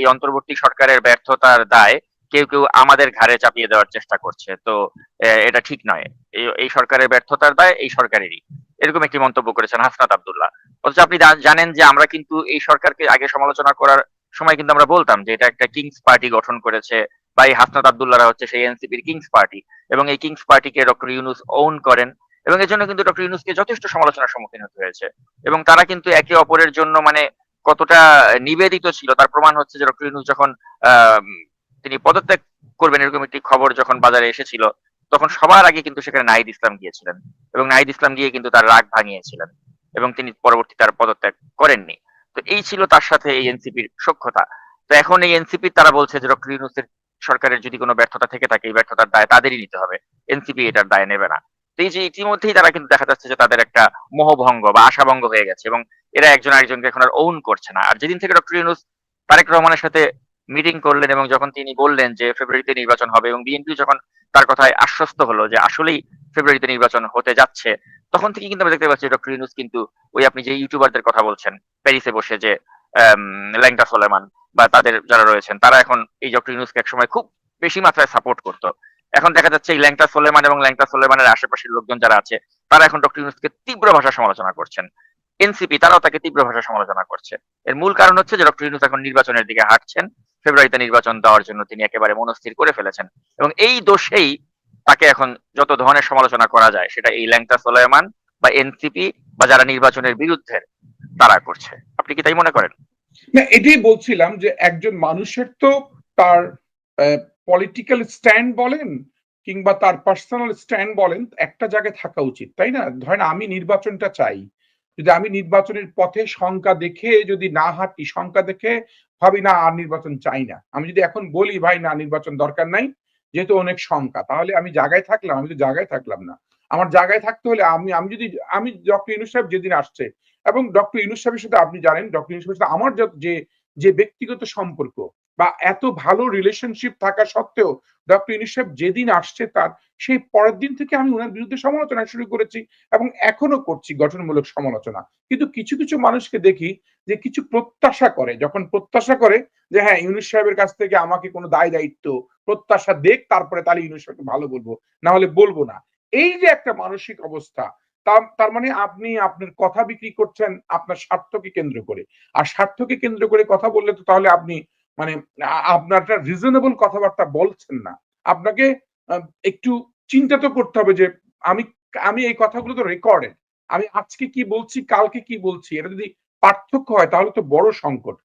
এই অন্তর্বর্তী সরকারের ব্যর্থতার দায় কেউ আমাদের ঘাড়ে চাপিয়ে দেওয়ার চেষ্টা করছে। তো এটা ঠিক নয়। এই সরকারের ব্যর্থতার দায় এই সরকারেরই। এরকম একটি মন্তব্য করেছেন হাসনাত আব্দুল্লাহ। অথচ আপনি জানেন যে আমরা কিন্তু এই সরকারকে আগে সমালোচনা করার সময় কিন্তু আমরা বলতাম যে এটা একটা কিংস পার্টি গঠন করেছে বা এই হাসনাত আব্দুল্লাহরা হচ্ছে সেই এনসিপির কিংস পার্টি এবং এই কিংস পার্টিকে ডক্টর ইউনুস ওন করেন এবং এর জন্য কিন্তু ডক্টর ইউনুসকে যথেষ্ট সমালোচনার সম্মুখীন হতে হয়েছে এবং তারা কিন্তু একে অপরের জন্য মানে কতটা নিবেদিত ছিল তার প্রমাণ হচ্ছে যে ডক্টর ইউনুস যখন আহ, তিনি পদত্যাগ করবেন এরকম একটি খবর যখন বাজারে এসেছিল তখন সবার আগে কিন্তু সেখানে নাহিদ ইসলাম গিয়েছিলেন এবং নাহিদ ইসলাম গিয়ে কিন্তু তার রাগ ভাঙিয়েছিলেন এবং তিনি পরবর্তীতে আর পদত্যাগ করেননি। তো এই ছিল তার সাথে এই এনসিপির সখ্যতা। তো এখন এই এনসিপি তারা বলছে যে ডক্টর ইউনুসের সরকারের যদি কোনো ব্যর্থতা থেকে থাকে এই ব্যর্থতার দায় তাদেরই নিতে হবে, এনসিপি এটার দায় নেবে না। তো এই যে ইতিমধ্যেই তারা কিন্তু দেখা যাচ্ছে যে তাদের একটা মোহভঙ্গ বা আশাভঙ্গ হয়ে গেছে এবং এরা একজন আরেকজনকে এখন আর ওন করছে না। আর যেদিন থেকে ডক্টর ইউনুস তারেক রহমানের সাথে মিটিং করলেন এবং যখন তিনি বললেন যে ফেব্রুয়ারিতে নির্বাচন হবে এবং বিএনপি যখন তার কথায় আশ্বস্ত হলো যে আসলেই ফেব্রুয়ারিতে নির্বাচন হতে যাচ্ছে, তখন থেকে কিন্তু আমরা দেখতে পাচ্ছি ডক্টর ইউনুস কিন্তু ওই আপনি যে ইউটিউবারদের কথা বলছেন প্যারিসে বসে যে ল্যাংটা সোলেমান বা তাদের যারা রয়েছেন তারা এখন এই ডক্টর ইউনুসকে একসময় খুব বেশি মাত্রায় সাপোর্ট করতো। এখন দেখা যাচ্ছে এই ল্যাংটা সোলেমান এবং ল্যাংটা সোলেমানের আশেপাশের লোকজন যারা আছে তারা এখন ডক্টর ইউনুসকে তীব্র ভাষায় সমালোচনা করছেন। এনসিপি তারাও তাকে তীব্র ভাষায় সমালোচনা করছে। এর মূল কারণ হচ্ছে যে ডক্টর ইউনুস এখন নির্বাচনের দিকে হাঁটছেন, ফেব্রুয়ারিতে নির্বাচন দেওয়ার জন্য তিনি একেবারে মনস্থির করে ফেলেছেন এবং এই দোষেই তাকে এখন যত ধরনের সমালোচনা করা যায় সেটা এই ল্যাংটা সোলায়মান বা এনসিপি বা যারা নির্বাচনের বিরুদ্ধে তারা করছে। আপনি কি তাই মনে করেন? না, এটাই বলছিলাম যে একজন মানুষের তো তার পলিটিক্যাল স্ট্যান্ড বলেন কিংবা তার পার্সোনাল স্ট্যান্ড বলেন একটা জায়গায় থাকা উচিত, তাই না? ধরেন আমি নির্বাচনটা চাই, যদি আমি নির্বাচনের পথে শঙ্কা দেখে যদি না হাঁটি, শঙ্কা দেখে ভাবি না আর নির্বাচন চাই না, আমি যদি এখন বলি ভাই না নির্বাচন দরকার নাই যেহেতু অনেক শঙ্কা, তাহলে আমি জায়গায় থাকলাম? আমি তো জায়গায় থাকলাম না। আমার জায়গায় থাকতে হলে আমি আমি যদি আমি ডক্টর ইউনূস সাহেব যেদিন আসছে এবং ডক্টর ইউনূস সাহেবের সাথে আপনি জানেন ডক্টর ইউনূস সাহেবের সাথে আমার যে যে ব্যক্তিগত সম্পর্ক বা এত ভালো রিলেশনশিপ থাকা সত্ত্বেও ডক্টর ইউনূস সাহেব যেদিন আসছে তার সেই পরের দিন থেকে আমি ওনার বিরুদ্ধে সমালোচনা শুরু করেছি এবং এখনো করছি গঠনমূলক সমালোচনা। কিন্তু কিছু কিছু মানুষকে দেখি যে কিছু প্রত্যাশা করে, যখন প্রত্যাশা করে যে হ্যাঁ ইউনূস সাহেবের কাছ থেকে আমাকে কোনো দায় দায়িত্ব প্রত্যাশা দেখ তারপরে তাহলে ইউনূস সাহেবকে ভালো বলবো, না হলে বলবো না। এই যে একটা মানসিক অবস্থা, তার মানে আপনি আপনার কথা বিক্রি করছেন আপনার স্বার্থকে কেন্দ্র করে। আর স্বার্থকে কেন্দ্র করে কথা বললে তো তাহলে আপনি মানে আপনার একটা রিজনেবল কথাবার্তা বলছেন না। আপনাকে একটু চিন্তা তো করতে হবে যে আমি আমি এই কথাগুলো তো রেকর্ডেড। আমি আজকে কি বলছি, কালকে কি বলছি, এটা যদি পার্থক্য হয় তাহলে তো বড় সংকট।